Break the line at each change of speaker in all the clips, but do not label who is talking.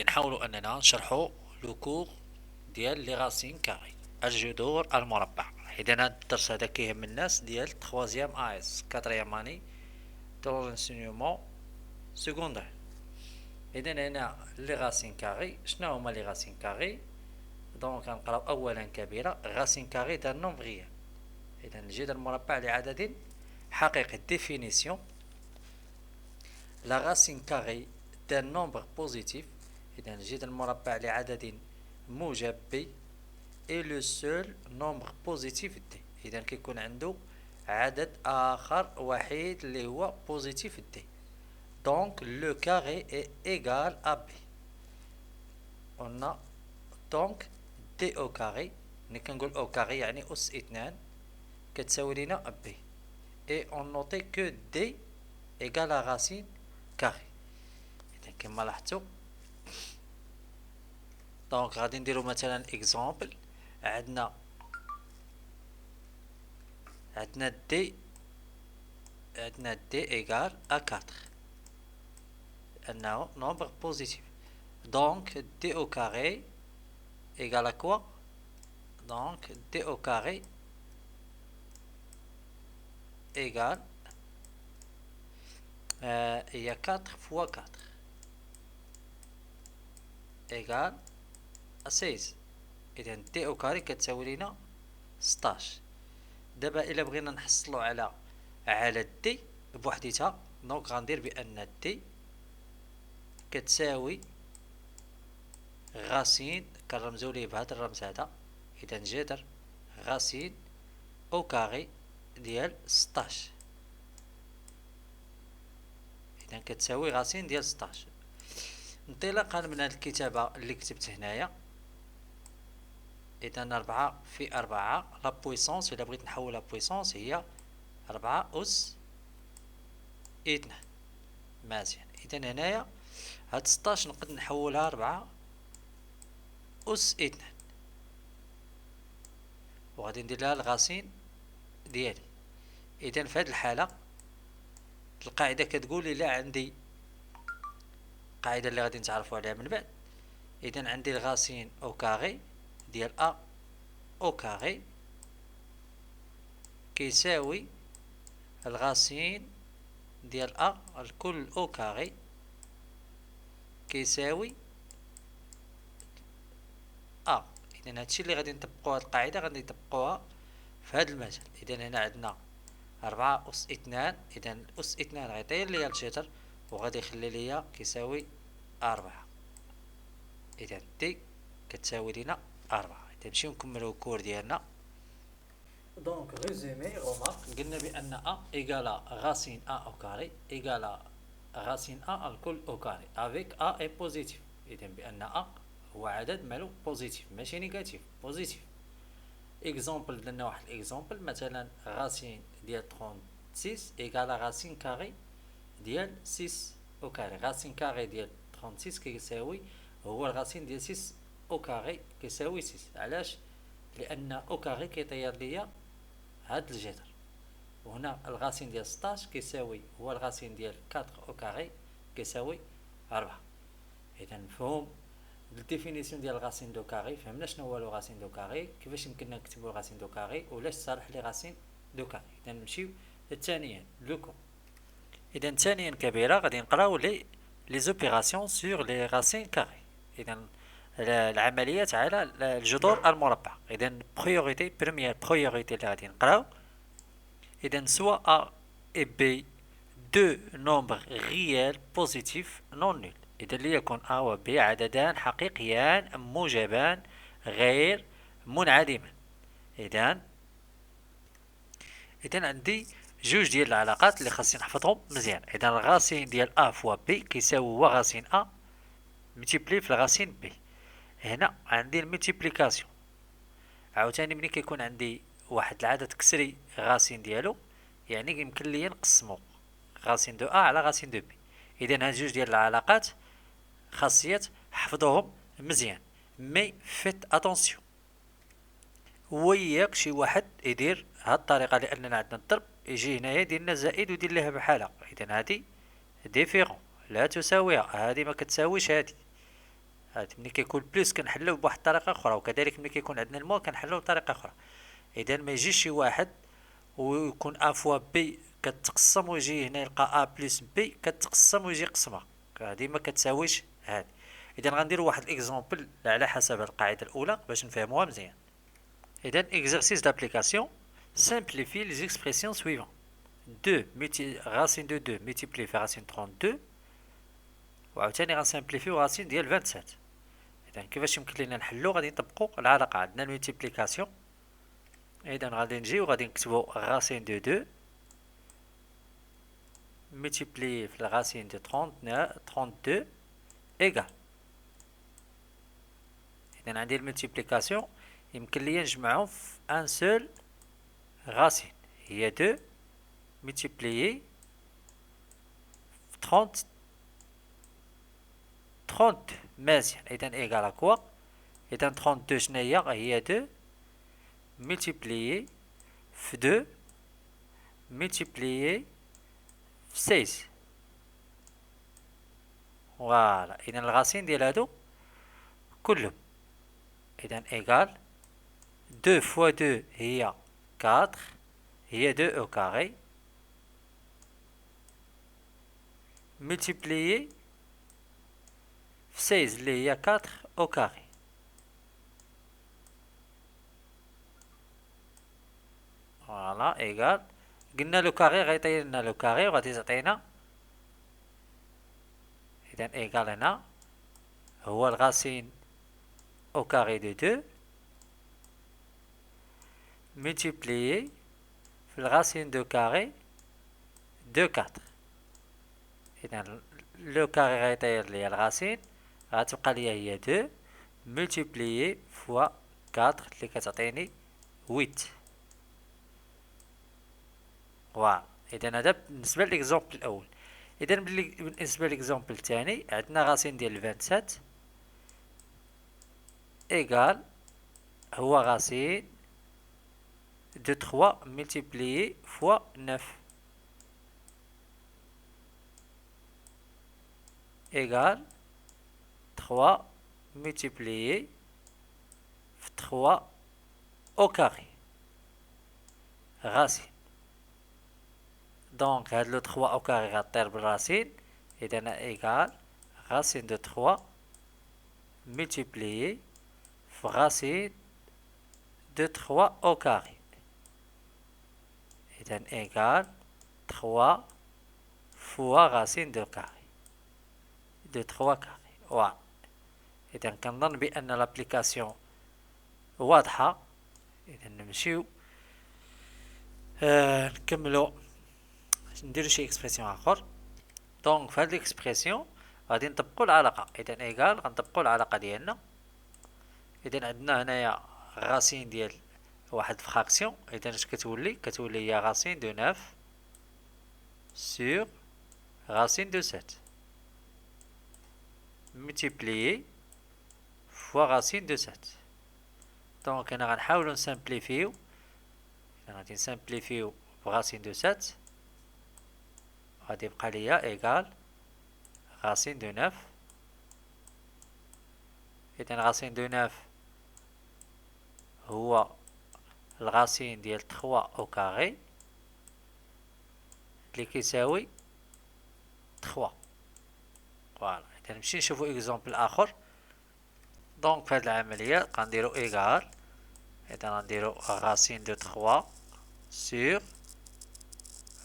نحاولوا اننا نشرحوا لو كور ديال لي راسين كاري الجذور المربعة. اذا هذا الدرس هذا كيهم الناس ديال 3 اس 4 اني دو لانسينيومون سيكوندير. اذا هنا لي راسين كاري، شنو هما لي راسين كاري؟ دونك غنقراو اولا كبيرة راسين كاري دان نومبر ريال. اذا الجذر المربع لعدد حقيقي. ديفينيسيون: لا راسين كاري دان نومبر بوزيتيف، إذا الجذر المربع لعدد موجب بي اي لو سول نومبر بوزيتيف دي. إذا كيكون عنده عدد آخر وحيد اللي هو بوزيتيف دي. دونك لو كاري اي إيغال أ بي. قلنا دونك دي أو كاري، ملي كنقول أو كاري يعني أس 2 كتساوي لينا بي. اي اون نوتي كو دي إيغال راسين كاري. إذا كما لاحظتو دونك غادي نديرو مثلا اكزامبل. عندنا دي ايغال ا 4 انه نومبر بوزيتيف. دونك دي او كاري ايغال ا كوا؟ دونك دي او كاري ايغال هي 4 فوا 4 ايغال 16. اذا دي او كاري كتساوي لينا 16. دابا الا بغينا نحصلو على دي بوحديتها، دونك غندير بان دي كتساوي غاسين، كنرمزو ليه بهذا الرمز هذا. اذا جذر غاسين او كاري ديال 16. اذا كتساوي غاسين ديال 16. انطلاقا من هذه الكتابة اللي كتبت هنايا، اذا 4 في 4 لا بويسونس الا بغيت نحولها بويسونس هي 4 أس 2. مزيان. اذا هنايا هاد 16 نقدر نحولها 4 أس 2 وغادي ندير لها الغاسين ديالي. اذا في هذه الحالة القاعدة كتقول الا عندي القاعدة اللي غادي نتعرفوا عليها من بعد، اذا عندي الغاسين او كاري ديال ا او كاري كيساوي الغاسين ديال ا الكل او كاري كيساوي ا. اذا هادشي اللي غادي نطبقوا هاد القاعده غادي نطبقوها في هاد المجال. اذا هنا عندنا 4 أس 2، اذا أس 2 غيطير ليا الجذر وغادي يخلي ليا كيساوي 4. اذا دي كتساوي لينا 4. اذا نمشيو نكملو الكور ديالنا. دونك ريزومي رومارك، قلنا بان ا ايغالا غاسين ا او كاري ايغالا غاسين ا الكل او كاري افيك ا اي بوزيتيف. اذا بان ا هو عدد مالو بوزيتيف ماشي نيجاتيف، بوزيتيف. اكزومبل درنا واحد الاكزومبل مثلا غاسين ديال 36 ايغالا غاسين كاري ديال 6 او كاري. غاسين كاري ديال 36 كيساوي هو الغاسين ديال 6 او كاري كيساوي 6. علاش؟ لان او كاري كيطير ليا هاد الجذر، وهنا الغاسين ديال 16 كيساوي هو الغاسين ديال 4 او كاري كيساوي 4. اذا مفهوم الديفينيسيون ديال الغاسين دو كاري، فهمنا شنو هو لو غاسين دو كاري، كيفاش يمكننا نكتبوا الغاسين دو كاري ولاش صالح لي غاسين دو كاري. اذا نمشيو ثانيا لوكو. اذا ثانيا كبيره غادي نقراو لي زوبيراسيون سور لي غاسين كاري. اذا العمليات على الجذور المربعه. اذا بريوريتي بروميير بريوريتي اللي غادي نقراو، اذا سوا ا اي بي دو نومبر ريال بوزيتيف نون نول. اذا ليكن ا و بي عددان حقيقيان موجبان غير منعدمان. اذا عندي جوج ديال العلاقات اللي خاصني نحفظهم مزيان. اذا الغاسين ديال ا فوا بي كيساوي هو غاسين ا ملتيبلي في الغاسين بي. هنا عندي الملتيبليكاسيون. عاوتاني ملي كيكون عندي واحد العدد كسري غاسين ديالو يعني يمكن ليا نقسمو غاسين دو ا على غاسين دو بي. اذا هاد جوج ديال العلاقات خاصيات حفظوهم مزيان. مي فيت اتونسيون وياك شي واحد يدير هاد الطريقه، لاننا عندنا الضرب يجي هنايا يدير لنا زائد ويدير لها بحالها. اذا هادي ديفيرون لا تساويها، هادي ما كتساويش هادي. هاد ملي كيكون بلوس كنحلوه بواحد الطريقه اخرى، وكذلك ملي كيكون عندنا الموا كنحلوه بطريقه اخرى. اذا ما يجيش شي واحد ويكون ا فوا بي كتقسم ويجي هنا يلقى ا بلس بي كتقسم ويجي قسمه، هادي ما كتساويش هادي. اذا غنديروا واحد اكزومبل على حسب القاعده الاولى باش نفهموها مزيان. اذا exercice d'application simplifie les expressions suivantes. 2 racine de 2 multiplié par racine 32 وعاوتاني غنسامبليفيو راسين ديال 27. اذا كيفاش يمكن لينا نحلو؟ غادي نطبقوا العلاقه، عندنا الملتيبليكاسيون. اذا غادي نجيو غادي نكتبو racine de 2 multiplié في racine de 32 égal. اذا عندي الملتيبليكاسيون يمكن ليا نجمعهم في ان سول racine هي 2 multiplié 32 مزيان. اذا ايكال اكوا؟ اذا 32 شناهي؟ هي 2 multiplié في 2 multiplié في 16. فوالا اذا الغاسين ديال هادو كلهم. اذا ايكال 2 فوا 2 هي 4 هي 2 او كاري multiplié في 16 اللي هي 4 او كاري. فوالا ايكال قلنا لو كاري غيطير لنا لو كاري وغادي تعطينا. اذا ايكال هنا هو الغاسين au carré de 2 multiplié في الغاسين دو كاري دو 4. اذا لو كاري غيطير ليا الغاسين غتبقى ليا هي 2 multiplié فوا 4 اللي كتعطيني 8. فوالا اذا هذا بالنسبه للاكزومبل الاول. اذا بالنسبه للاكزومبل الثاني عندنا غاسين ديال 27 égal هو غاسين de 3 multiplié fois 9 égal 3 multiplié في 3 au carré غاسين. دونك هاد لو 3 au carré غطير بالراسين. اذا égal غاسين de 3 multiplié في غاسين de 3 au carré. إذا égal 3 fois racine de carré de 3 carré. واو. إذا كنظن بأن لابليكاسيون واضحة. إذا نمشيو نكملو نديرو شي اكسبرسيون آخر. دونك في هاد الاكسبرسيون غادي نطبقو العلاقة. إذا إيكال غنطبقو العلاقة ديالنا. إذا عندنا هنايا غاسين ديال واحد فراكسيون. إذا اش كتولي هي غاسين دو 9 سور غاسين دو 7 multiplié فوا غاسين دو 7. دونك هنا غنحاولو نسامبليفيو. غادي نسامبليفيو بغاسين دو 7 غادي يبقى ليا ايكال غاسين دو 9. إذا غاسين دو 9 هو الغاسين ديال 3 او كاري اللي كيساوي 3. فوالا اذا نمشي نشوفو اكزومبل اخر. دونك في هاد العملية غنديرو ايكال. اذا غنديرو غاسين دو 3 سور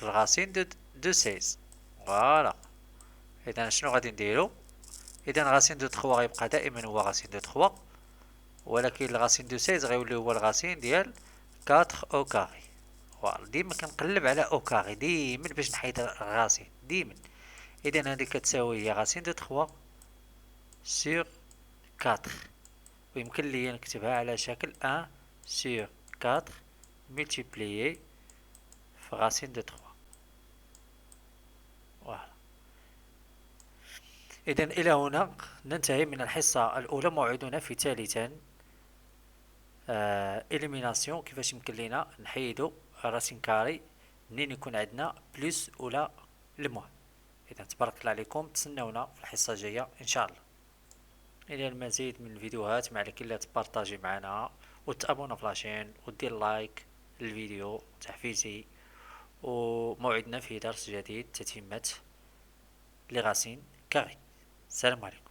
الغاسين دو 16. فوالا اذا شنو غادي نديرو؟ اذا غاسين دو 3 غيبقى دائما هو غاسين دو 3، ولكن الغاسين دو 16 غيولي هو الغاسين ديال 4 او كاري. فوالا ديما كنقلب على او كاري ديما باش نحيد الغاسين ديما. اذا هذه كتساوي هي غاسين دو 3 سور 4 ويمكن لي نكتبها على شكل 1 سور 4 multiplié في غاسين دو 3. فوالا اذا الى هنا ننتهي من الحصة الاولى. موعدنا في ثالثا إليميناسيون، كيفاش يمكن لينا نحيدو راسين كاري منين يكون عندنا بلس ولا الموان. اذا تبارك الله عليكم، تسناونا في الحصة الجاية ان شاء الله. الى المزيد من الفيديوهات ما عليك الا تبارطاجي معنا وتابونا في لاشين ودير لايك للفيديو تحفيزي. وموعدنا في درس جديد، تتمة لغاسين كاري. السلام عليكم.